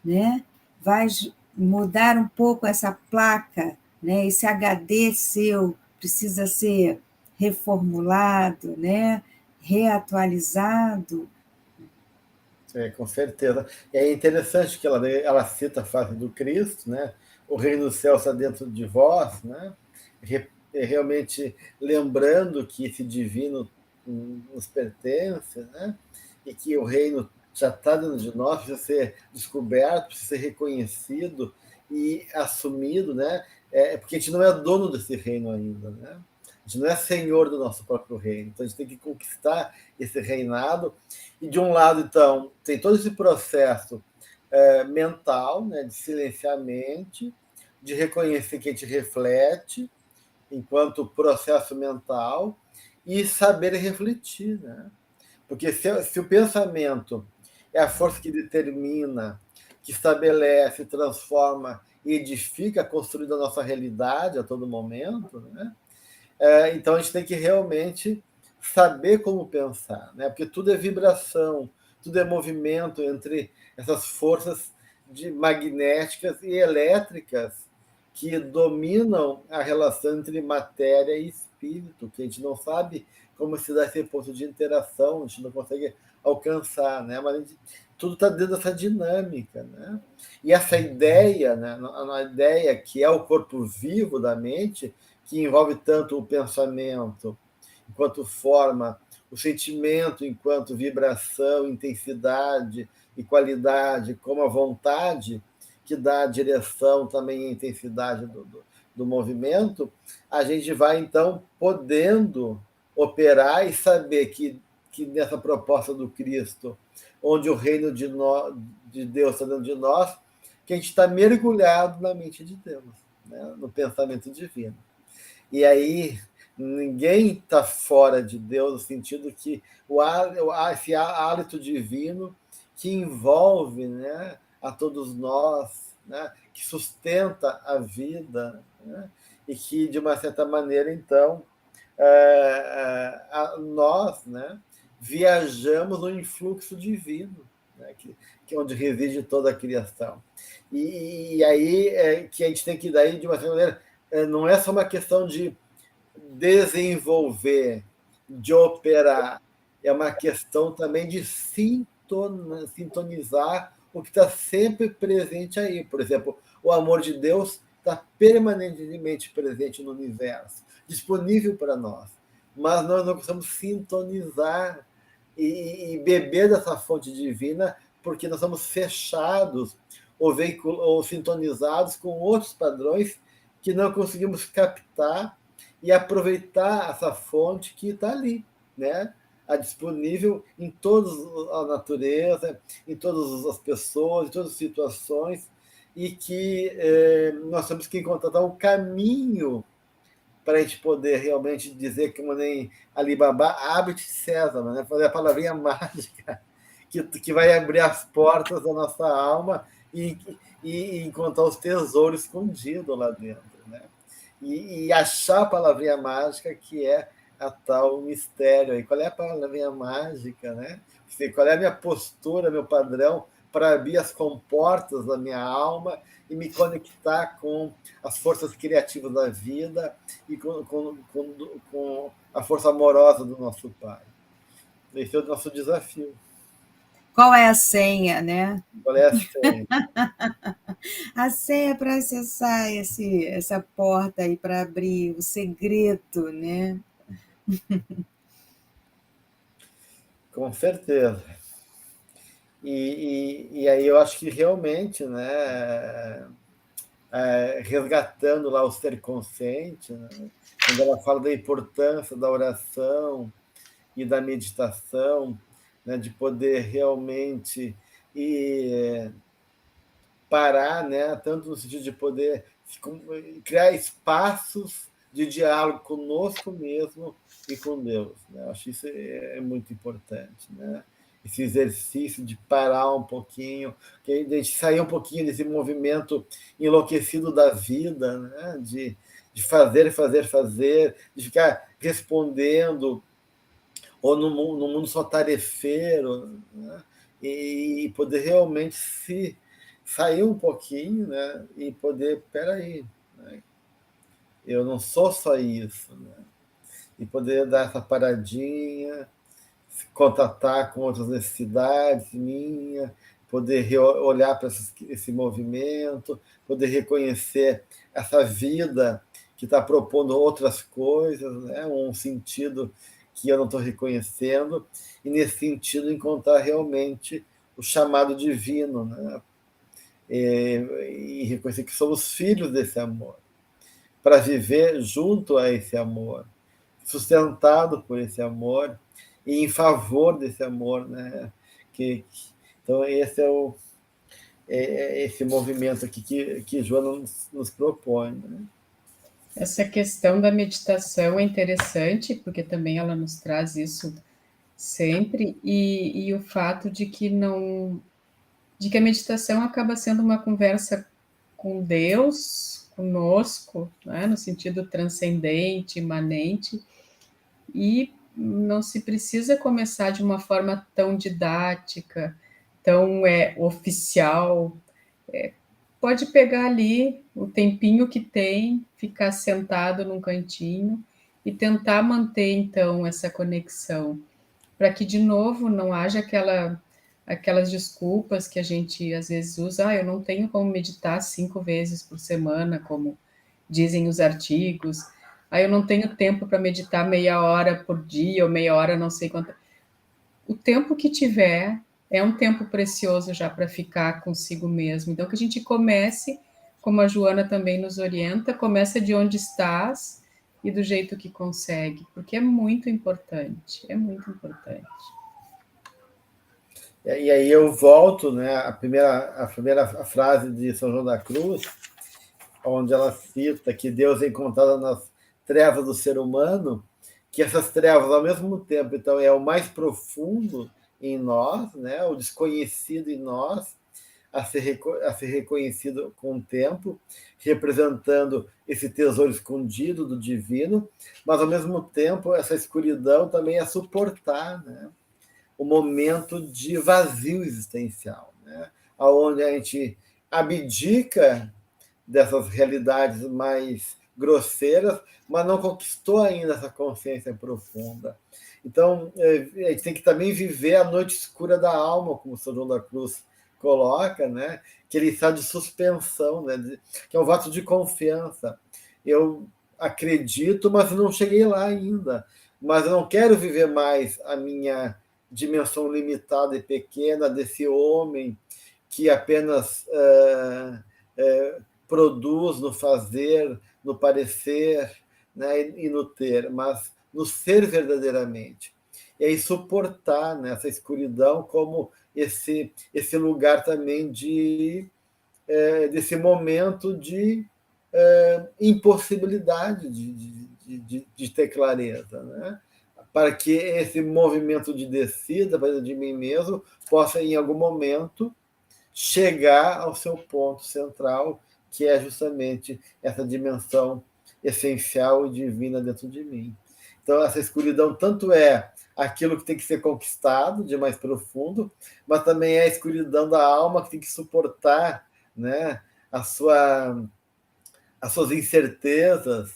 Né? Vai mudar um pouco essa placa, né? Esse HD seu precisa ser reformulado, né? Reatualizado. Com certeza. E é interessante que ela cita a face do Cristo, né? O reino do céu está dentro de vós, né? Realmente lembrando que esse divino nos pertence, né? E que o reino já está dentro de nós, precisa ser descoberto, precisa ser reconhecido e assumido, né? Porque a gente não é dono desse reino ainda, né? A gente não é senhor do nosso próprio reino, então a gente tem que conquistar esse reinado. E de um lado, então, tem todo esse processo mental, né, de silenciar a mente, de reconhecer que a gente reflete enquanto processo mental e saber refletir, né? Porque se o pensamento é a força que determina, que estabelece, transforma e edifica, construindo a nossa realidade a todo momento, né? Então a gente tem que realmente saber como pensar, né? Porque tudo é vibração, tudo é movimento entre essas forças magnéticas e elétricas que dominam a relação entre matéria e espírito, que a gente não sabe como se dá esse ponto de interação, a gente não consegue alcançar, né? Mas tudo está dentro dessa dinâmica, né? E essa ideia, né? A ideia que é o corpo vivo da mente, que envolve tanto o pensamento enquanto forma, o sentimento enquanto vibração, intensidade e qualidade, como a vontade, que dá a direção também e a intensidade do movimento, a gente vai, então, podendo operar e saber que nessa proposta do Cristo, onde o reino de Deus está dentro de nós, que a gente está mergulhado na mente de Deus, né? No pensamento divino. E aí ninguém está fora de Deus, no sentido que esse hálito divino que envolve, né, a todos nós, né, que sustenta a vida, né, e que, de uma certa maneira, então, nós, né, viajamos no influxo divino, né, que é onde reside toda a criação. E aí que a gente tem que, daí, de uma certa maneira, não é só uma questão de desenvolver, de operar, é uma questão também de sintonizar o que está sempre presente aí. Por exemplo, o amor de Deus está permanentemente presente no universo, disponível para nós, mas nós não precisamos sintonizar e beber dessa fonte divina, porque nós estamos fechados ou sintonizados com outros padrões que não conseguimos captar e aproveitar essa fonte que está ali, né? Disponível em toda a natureza, em todas as pessoas, em todas as situações, e que nós temos que encontrar um caminho para a gente poder realmente dizer, como nem Alibaba, abre-te César, né? Fazer a palavrinha mágica que vai abrir as portas da nossa alma e encontrar os tesouros escondidos lá dentro, né? E achar a palavrinha mágica que é a tal mistério aí. Qual é a palavrinha mágica, né? Qual é a minha postura, meu padrão para abrir as comportas da minha alma e me conectar com as forças criativas da vida e com a força amorosa do nosso Pai. Esse é o nosso desafio. Qual é a senha, né? Qual é a senha? A senha para acessar essa porta aí, para abrir o segredo, né? Com certeza. E aí eu acho que realmente, né, resgatando lá o ser consciente, né, quando ela fala da importância da oração e da meditação, né, de poder realmente parar, né, tanto no sentido de poder criar espaços de diálogo conosco mesmo e com Deus, né? Eu acho isso muito importante, né? esse exercício de parar um pouquinho, que a gente sair um pouquinho desse movimento enlouquecido da vida, né? De fazer, fazer, fazer, de ficar respondendo, ou no mundo só tarefeiro, né? E poder realmente se sair um pouquinho, né? E poder, peraí, né? Eu não sou só isso, né? E poder dar essa paradinha, se contatar com outras necessidades minhas, poder olhar para esse movimento, poder reconhecer essa vida que está propondo outras coisas, né? Um sentido que eu não estou reconhecendo, e nesse sentido encontrar realmente o chamado divino, né? E reconhecer que somos filhos desse amor, para viver junto a esse amor, sustentado por esse amor e em favor desse amor, né? Então esse esse movimento aqui que Joana nos propõe, né? Essa questão da meditação é interessante, porque também ela nos traz isso sempre, e o fato de que a meditação acaba sendo uma conversa com Deus, conosco, né, no sentido transcendente, imanente, e não se precisa começar de uma forma tão didática, tão oficial. Pode pegar ali o tempinho que tem, ficar sentado num cantinho e tentar manter, então, essa conexão, para que, de novo, não haja aquelas desculpas que a gente às vezes usa, eu não tenho como meditar 5 vezes por semana, como dizem os artigos, eu não tenho tempo para meditar meia hora por dia, ou meia hora não sei quanto. O tempo que tiver é um tempo precioso já para ficar consigo mesmo. Então, que a gente comece, como a Joana também nos orienta, começa de onde estás e do jeito que consegue, porque é muito importante, é muito importante. E aí eu volto, né, a primeira frase de São João da Cruz, onde ela cita que Deus é encontrado nas trevas do ser humano, que essas trevas, ao mesmo tempo, então, é o mais profundo em nós, né, o desconhecido em nós, a ser reconhecido com o tempo, representando esse tesouro escondido do divino, mas, ao mesmo tempo, essa escuridão também é suportar, né, o momento de vazio existencial, né, onde a gente abdica dessas realidades mais grosseiras, mas não conquistou ainda essa consciência profunda. Então, a gente tem que também viver a noite escura da alma, como São João da Cruz coloca, né? Que ele está de suspensão, né? Que é um voto de confiança. Eu acredito, mas não cheguei lá ainda. Mas eu não quero viver mais a minha dimensão limitada e pequena desse homem que apenas produz no fazer, no parecer, né, e no ter, mas no ser verdadeiramente. E aí suportar, né, essa escuridão como esse lugar também desse momento de impossibilidade de ter clareza, né? Para que esse movimento de descida de mim mesmo possa, em algum momento, chegar ao seu ponto central, que é justamente essa dimensão essencial e divina dentro de mim. Então, essa escuridão tanto é aquilo que tem que ser conquistado de mais profundo, mas também é a escuridão da alma que tem que suportar, né, as suas incertezas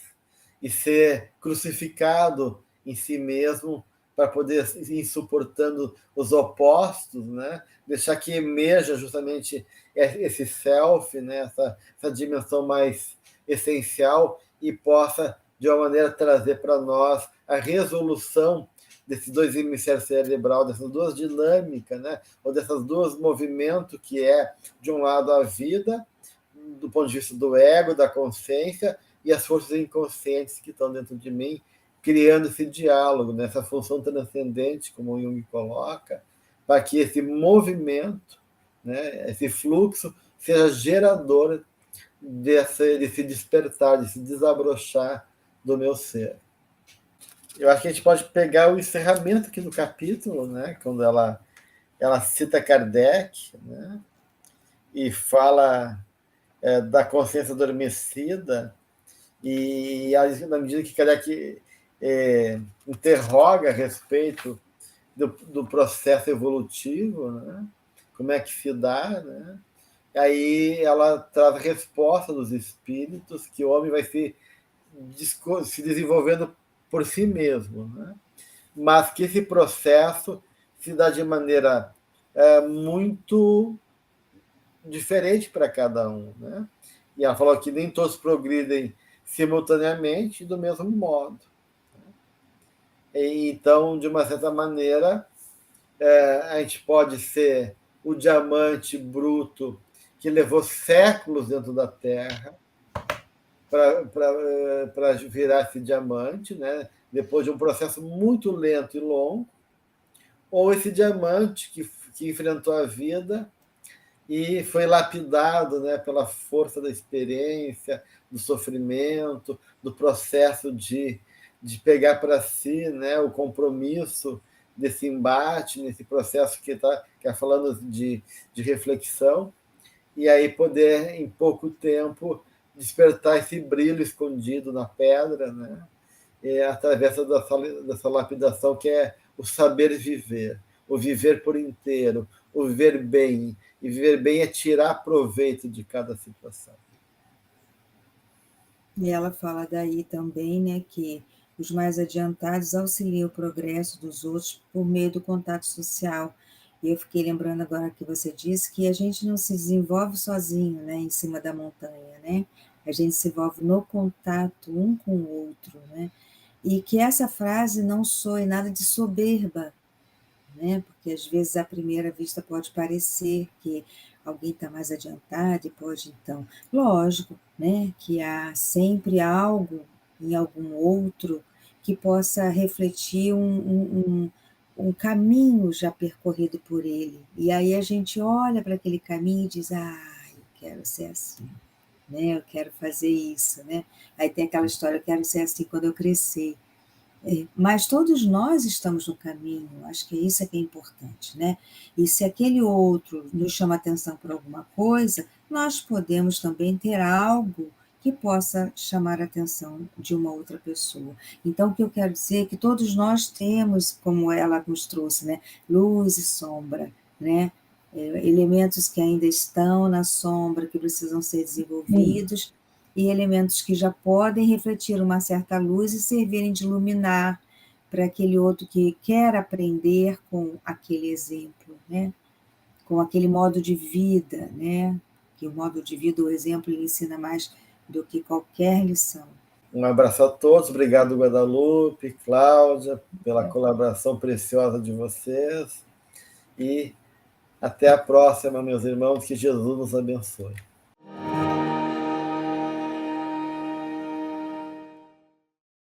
e ser crucificado em si mesmo para poder ir suportando os opostos, né? Deixar que emerja justamente esse self, né? essa dimensão mais essencial e possa, de uma maneira, trazer para nós a resolução desses dois hemisférios cerebrais, dessas duas dinâmicas, né? Ou desses dois movimentos que é, de um lado, a vida, do ponto de vista do ego, da consciência, e as forças inconscientes que estão dentro de mim, criando esse diálogo, né? Essa função transcendente, como o Jung coloca, para que esse movimento, né? Esse fluxo, seja gerador desse despertar, desse desabrochar do meu ser. Eu acho que a gente pode pegar o encerramento aqui do capítulo, né? Quando ela ela cita Kardec, né? E fala da consciência adormecida, e na medida que Kardec interroga a respeito do processo evolutivo, né? Como é que se dá, né? Aí ela traz a resposta dos espíritos que o homem vai se desenvolvendo por si mesmo, né? Mas que esse processo se dá de maneira muito diferente para cada um, né? E ela falou que nem todos progridem simultaneamente do mesmo modo. E, então, de uma certa maneira, a gente pode ser o diamante bruto que levou séculos dentro da Terra para virar esse diamante, né? Depois de um processo muito lento e longo, ou esse diamante que enfrentou a vida e foi lapidado, né, pela força da experiência, do sofrimento, do processo de pegar para si, né, o compromisso desse embate, nesse processo que está falando de reflexão, e aí poder, em pouco tempo, despertar esse brilho escondido na pedra, né, através dessa lapidação que é o saber viver, o viver por inteiro, o viver bem. E viver bem é tirar proveito de cada situação. E ela fala daí também, né, que os mais adiantados auxiliam o progresso dos outros por meio do contato social. E eu fiquei lembrando agora que você disse que a gente não se desenvolve sozinho, né, em cima da montanha, né? A gente se envolve no contato um com o outro, né? E que essa frase não soe nada de soberba, né? Porque às vezes à primeira vista pode parecer que alguém está mais adiantado e pode então, lógico, né? Que há sempre algo em algum outro que possa refletir um caminho já percorrido por ele. E aí a gente olha para aquele caminho e diz, eu quero ser assim, né? Eu quero fazer isso, né? Aí tem aquela história, eu quero ser assim quando eu crescer. Mas todos nós estamos no caminho, acho que isso é que é importante, né? E se aquele outro nos chama atenção por alguma coisa, nós podemos também ter algo que possa chamar a atenção de uma outra pessoa. Então, o que eu quero dizer é que todos nós temos, como ela nos trouxe, né? Luz e sombra, né? Elementos que ainda estão na sombra, que precisam ser desenvolvidos, e elementos que já podem refletir uma certa luz e servirem de luminar para aquele outro que quer aprender com aquele exemplo, né? Com aquele modo de vida, né? Que o modo de vida, o exemplo, ele ensina mais do que qualquer lição. Um abraço a todos, obrigado Guadalupe, Cláudia, pela colaboração preciosa de vocês, e até a próxima, meus irmãos, que Jesus nos abençoe.